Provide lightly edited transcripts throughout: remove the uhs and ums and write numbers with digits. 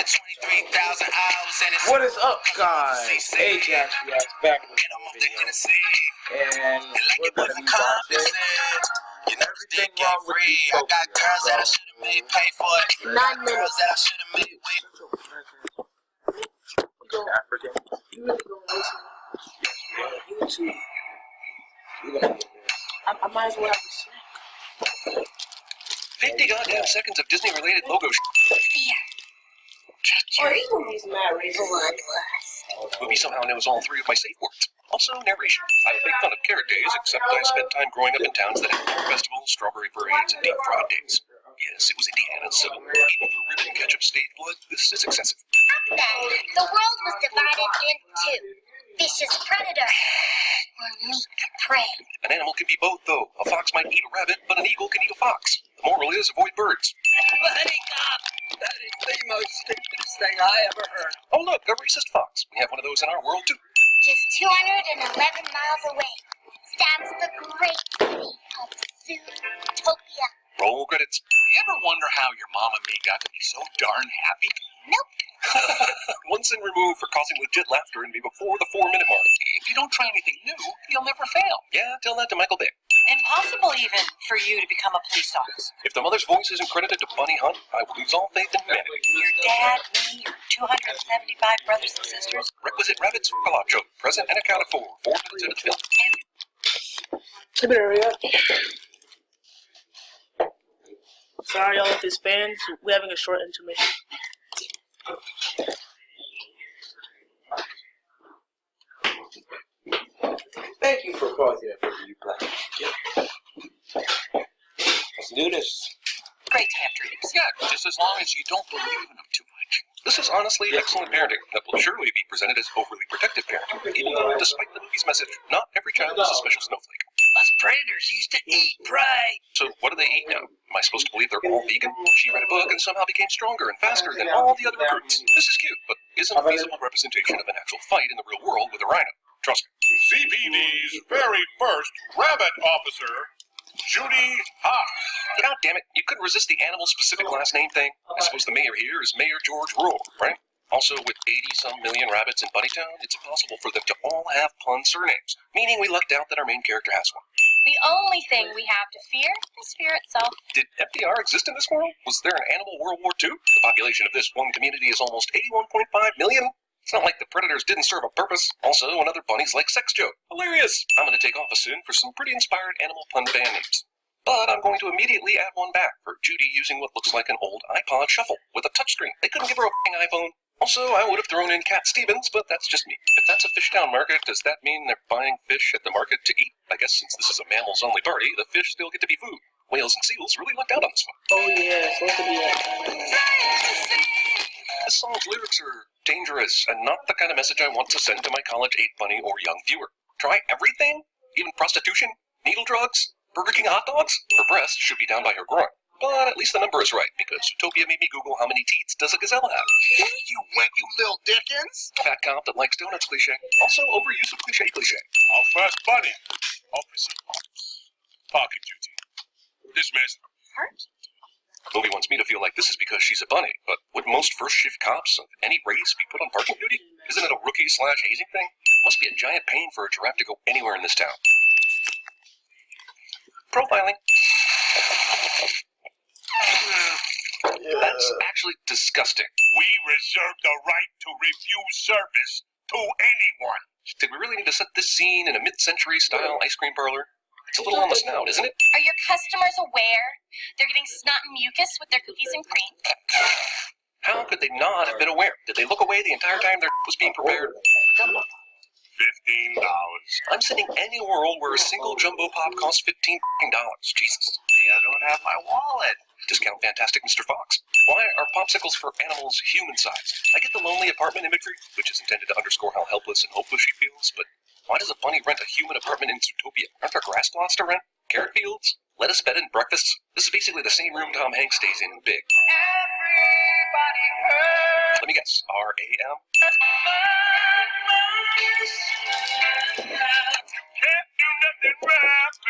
23,000 hours and it's What is up, guys? Ajax Reacts back with another video. And we're gonna be watching everything wrong with the I got girls that I should have made pay for it. 9 minutes. Girls that I should have made wait. African. You really gonna listen on YouTube? We're gonna get this. I might as well have a snack. 50 goddamn seconds of Disney-related logo Oh, these movies mad racist. Movie somehow knows all three of my safe words. Also, narration. I make fun of carrot days, except I spent time growing up in towns that had corn festivals, strawberry parades, and deep fried days. Yes, it was Indiana, so even for ribbon ketchup stage blood, this is excessive. The world was divided in two. Vicious predator or meek prey. An animal can be both, though. A fox might eat a rabbit, but an eagle can eat a fox. The moral is avoid birds. Buddy cop! That is the most stupidest thing I ever heard. Oh, look, a racist fox. We have one of those in our world, too. Just 211 miles away stands the great city of Zootopia. Roll credits. You ever wonder how your mom and me got to be so darn happy? Nope. One sin removed for causing legit laughter in me before the 4-minute mark. If you don't try anything new, you'll never fail. Yeah, tell that to Michael Bay. Impossible even for you to become a police officer. If the mother's voice isn't credited to Bunny Hunt, I will lose all faith in humanity. Your dad, me, your 275 brothers and sisters. Requisite rabbits, Colacho, present and accounted for. 4 minutes into the film. You better hurry up. Sorry, y'all, if it's fans. We're having a short intermission. Thank you for pausing that for you, Black. Let's do this. Great to have dreams. Yeah, just as long as you don't believe in them too much. This is honestly excellent parenting that will surely be presented as overly protective parenting, even though, despite the movie's message, not every child is a special snowflake. Us predators used to eat prey. So what do they eat now? Am I supposed to believe they're all vegan? She read a book and somehow became stronger and faster than all the other recruits. This is cute, but isn't a feasible representation of an actual fight in the real world with a rhino. Trust me. CPD's very first rabbit officer, Judy Hawk. God damn it, you couldn't resist the animal-specific last name thing? I suppose the mayor here is Mayor George Roar, right? Also, with 80-some million rabbits in Bunnytown, it's impossible for them to all have pun surnames, meaning we lucked out that our main character has one. The only thing we have to fear is fear itself. Did FDR exist in this world? Was there an animal World War II? The population of this one community is almost 81.5 million. It's not like the predators didn't serve a purpose. Also, another bunny's like sex joke. Hilarious! I'm going to take office soon for some pretty inspired animal pun band names. But I'm going to immediately add one back for Judy using what looks like an old iPod Shuffle with a touchscreen. They couldn't give her a f***ing iPhone. Also, I would have thrown in Cat Stevens, but that's just me. If that's a fish-town market, does that mean they're buying fish at the market to eat? I guess since this is a mammals-only party, the fish still get to be food. Whales and seals really lucked out on this one. Oh yeah, it's supposed to be that. This song's lyrics are dangerous and not the kind of message I want to send to my college-age bunny or young viewer. Try everything? Even prostitution? Needle drugs? Burger King hot dogs? Her breast should be down by her groin. But at least the number is right, because Zootopia made me Google how many teats does a gazelle have. You went, you little dickens. Fat cop that likes donuts cliche. Also, overuse of cliche. Our first bunny, Officer Parking duty. Dismissed. Movie wants me to feel like this is because she's a bunny, but would most first-shift cops of any race be put on parking duty? Isn't it a rookie/hazing thing? Must be a giant pain for a giraffe to go anywhere in this town. Profiling. That's actually disgusting. We reserve the right to refuse service to anyone. Did we really need to set this scene in a mid-century style ice cream parlor? It's a little on the snout, isn't it? Are your customers aware they're getting snot and mucus with their cookies and cream? How could they not have been aware? Did they look away the entire time their was being prepared? $15. I'm sending any world where a single jumbo pop costs $15. Jesus. I don't have my wallet. Discount Fantastic Mr. Fox. Why are popsicles for animals human-sized? I get the lonely apartment imagery, which is intended to underscore how helpless and hopeless she feels, but why does a bunny rent a human apartment in Zootopia? Aren't there grass plots to rent? Carrot fields? Lettuce bed and breakfasts? This is basically the same room Tom Hanks stays in Big. Let me guess. R-A-M?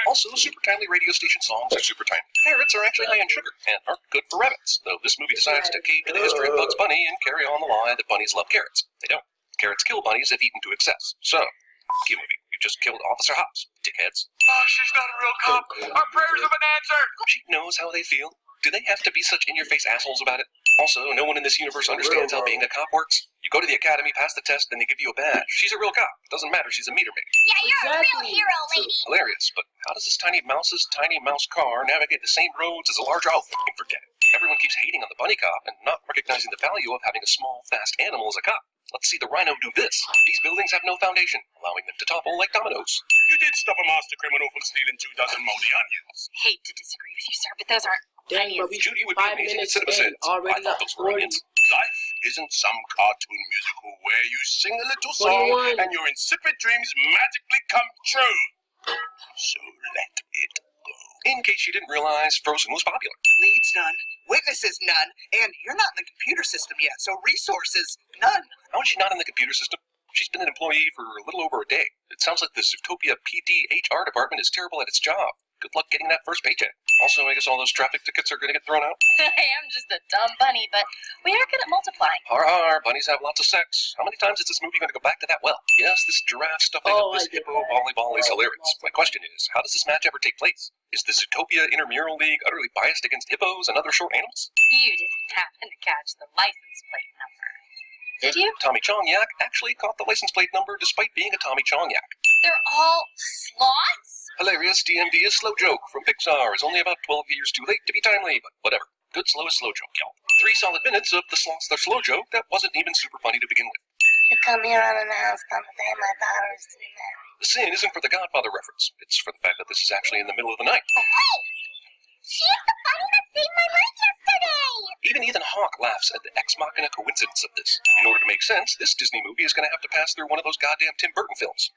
Also, super timely radio station songs are super timely. Carrots are actually high in sugar and aren't good for rabbits, though this movie decides to cave to the history of Bugs Bunny and carry on the lie that bunnies love carrots. They don't. Carrots kill bunnies if eaten to excess. So, cue movie. You just killed Officer Hobbs, dickheads. Oh, she's not a real cop. Our prayers have been answered. She knows how they feel. Do they have to be such in-your-face assholes about it? Also, no one in this universe understands how being a cop works. You go to the academy, pass the test, then they give you a badge. She's a real cop. Doesn't matter, she's a meter maid. Yeah, you're a real hero, lady. Hilarious, but how does this tiny mouse's tiny mouse car navigate the same roads as a large owl? Forget it. Everyone keeps hating on the bunny cop and not recognizing the value of having a small, fast animal as a cop. Let's see the rhino do this. These buildings have no foundation, allowing them to topple like dominoes. You did stop a master criminal from stealing 2 dozen moldy onions. Hate to disagree with you, sir, but those aren't Dang, onions. but we Judy would be 5 amazing at minutes Cinema in, Sins. I already thought got those were 40. onions. Life isn't some cartoon musical where you sing a little song 41. and your insipid dreams magically come true. So let it go. In case you didn't realize, Frozen was popular. Leads none, witnesses none, and you're not in the computer system yet, so resources none. How is she not in the computer system? She's been an employee for a little over a day. It sounds like the Zootopia PD HR department is terrible at its job. Good luck getting that first paycheck. Also, I guess all those traffic tickets are going to get thrown out. I am just a dumb bunny, but we are good at multiplying. Har har, bunnies have lots of sex. How many times is this movie going to go back to that well? Yes, this giraffe stuffing up this hippo volleyball is hilarious. My question is, how does this match ever take place? Is the Zootopia Intramural League utterly biased against hippos and other short animals? You didn't happen to catch the license plate number, did you? Tommy Chongyak actually caught the license plate number despite being a Tommy Chongyak. They're all sloths? Hilarious DMV is slow joke from Pixar is only about 12 years too late to be timely, but whatever. Good slow is slow joke, y'all. 3 solid minutes of the sloths are slow joke that wasn't even super funny to begin with. You come here unannounced on the day my daughter is to be married. The sin isn't for the Godfather reference. It's for the fact that this is actually in the middle of the night. Wait! She's the bunny that saved my life yesterday! Even Ethan Hawke laughs at the ex machina coincidence of this. In order to make sense, this Disney movie is going to have to pass through one of those goddamn Tim Burton films.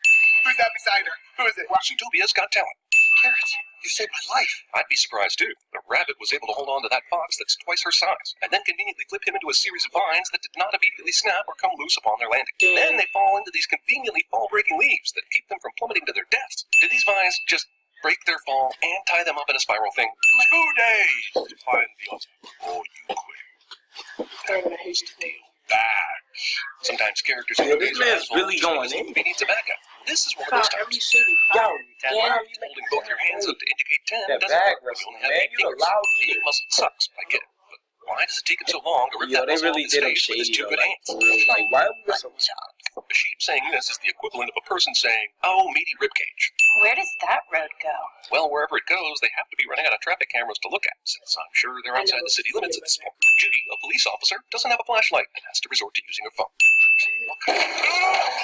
Who's that beside her? Who is it? Zootopia's Got Talent. Carrots, you saved my life. I'd be surprised too. The rabbit was able to hold on to that fox that's twice her size, and then conveniently flip him into a series of vines that did not immediately snap or come loose upon their landing. Then they fall into these conveniently fall-breaking leaves that keep them from plummeting to their deaths. Did these vines just break their fall and tie them up in a spiral thing? 2 days to find the other, or you quit. Badge. Sometimes characters in Yeah, movies this man's are really going in. movie needs a backup. This is one of those Every times. single Yo, damn, Holding both your hands up to indicate 10 that doesn't bag work. wrestling, You only have man, 8 you a fingers. loud Eating eater. muscle sucks, I get it. But why does it take him so long to rip Yo, that they muscle really off his did him face with his shady, 2 yo. good Like, hands? for real. Like, why would we so A sheep saying this is the equivalent of a person saying, oh, meaty ribcage. Where does that road go? Well, wherever it goes, they have to be running out of traffic cameras to look at, since I'm sure they're outside the city limits at this point. Judy, a police officer, doesn't have a flashlight and has to resort to using her phone.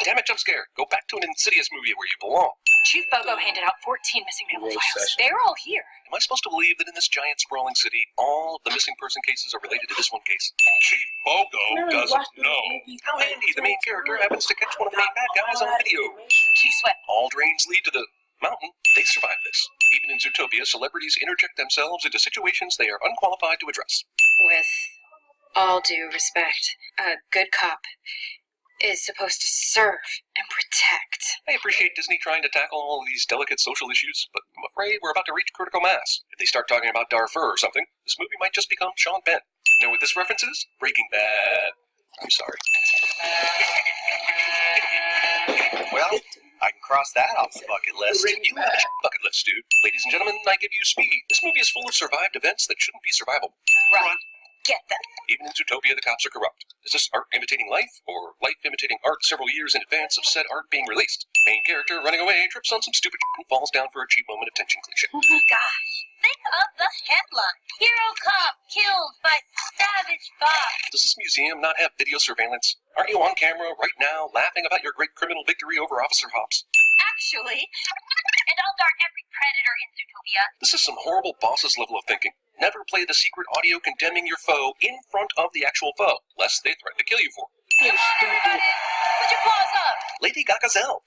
Damn it, jump scare. Go back to an Insidious movie where you belong. Chief Bogo handed out 14 missing people Road files. session. They're all here. Am I supposed to believe that in this giant sprawling city, all of the missing person cases are related to this one case? Chief Bogo doesn't know. How handy, the main character happens to catch one of the main bad guys on video. Chief Sweat. All drains lead to the mountain. They survive this. Even in Zootopia, celebrities interject themselves into situations they are unqualified to address. With all due respect, a good cop is supposed to serve and protect. I appreciate Disney trying to tackle all of these delicate social issues, but I'm afraid we're about to reach critical mass. If they start talking about Darfur or something, this movie might just become Sean Penn. Know what this reference is? Breaking Bad. I'm sorry. Well, I can cross that off the bucket list. You have a bucket list, dude. Ladies and gentlemen, I give you Speed. This movie is full of survived events that shouldn't be survivable. Right. Get them. Even in Zootopia, the cops are corrupt. Is this art imitating life, or life imitating art several years in advance of said art being released? Main character running away trips on some stupid and falls down for a cheap moment of tension cliche. Gosh, think of the headline. Hero cop killed by savage fox. Does this museum not have video surveillance? Aren't you on camera right now laughing about your great criminal victory over Officer Hobbs? Actually, and I'll dart every predator in Zootopia. This is some horrible boss's level of thinking. Never play the secret audio condemning your foe in front of the actual foe, lest they threaten to kill you for it. Put your paws up. Lady Gagazelle.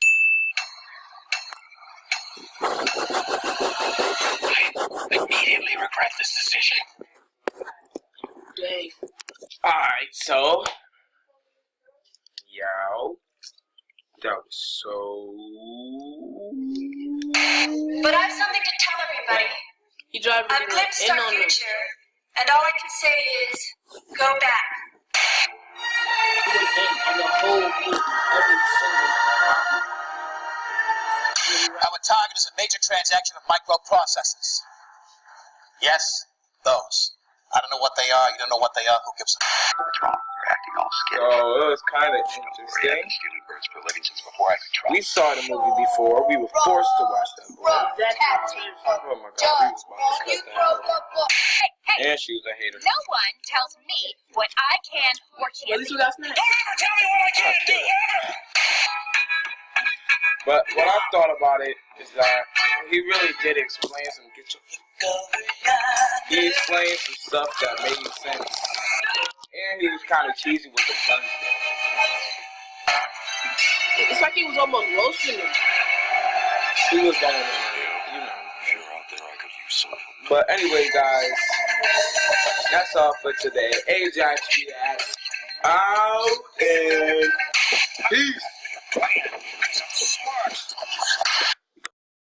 I immediately regret this decision. Dang. Alright, so. Yo. That was so. But I have something to tell everybody. He driving I've glimpsed our future, and all I can say is, go back. On the whole movie, every single Our target is a major transaction of microprocessors. Yes, those. I don't know what they are. You don't know what they are. Who gives a... What's wrong? You're acting all scared. So it was kind of interesting. Stealing birds for a living since before I could try. We saw the movie before. We were forced to watch that movie. Oh my God, we was about to cut that. And she was a hater. No one tells me what I can or can't. At least we got snacks. Don't ever tell me what I can't do, ever! But what I thought about it is that he really did explain some He explained some stuff that made sense. And he was kind of cheesy with the puns. It's like he was almost roasting him. He was going in there, you know. Sure, out there I could use some. But anyway, guys, that's all for today. Ajax Reacts out and peace.